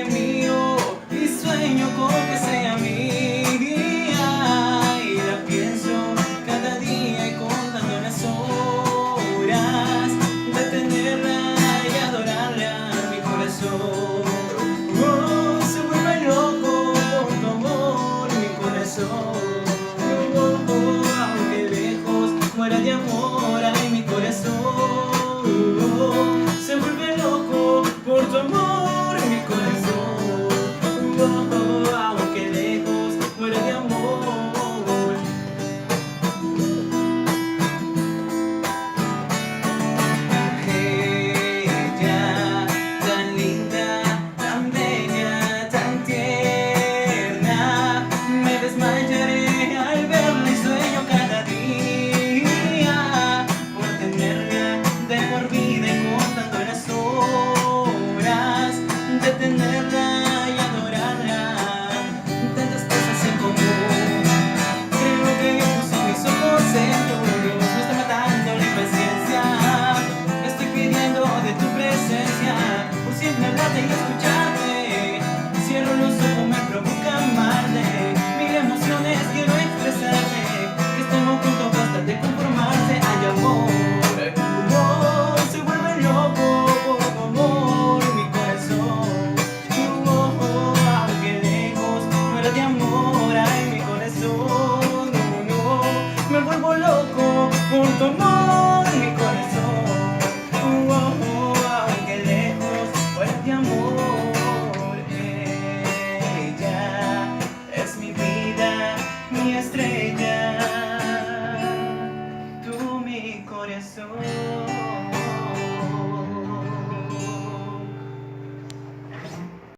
mío y sueño con que sea mía. Y la pienso cada día y contando las horas de tenerla y adorarla mi corazón. Oh, se vuelve loco por tu amor mi corazón. Oh, oh, aunque lejos muera de amor ay mi corazón. Oh, se vuelve loco por tu amor mi corazón. Oh, oh, aunque lejos muera de amor. Ella, tan linda, tan bella, tan tierna, me desmayaré al verla y sueño cada día por tenerla de por vida y contando las horas de tenerla y adorarla. Tantas cosas en común. Creo que puse mis ojos en tuyos. Me está matando la impaciencia. Estoy pidiendo de tu presencia por siempre hablarte y escucharte. Cierro los ojos, me provoca amarte. Mil emociones quiero expresarte. Que estemos juntos, basta de conformarse. Hay amor. Oh, se vuelve loco por tu amor mi corazón. Oh, oh, aunque lejos muera de amor ay mi corazón. No, no, me vuelvo loco por tu amor mi corazón. Oh, oh, aunque lejos muera de amor. Ella es mi vida, mi estrella, tú mi corazón.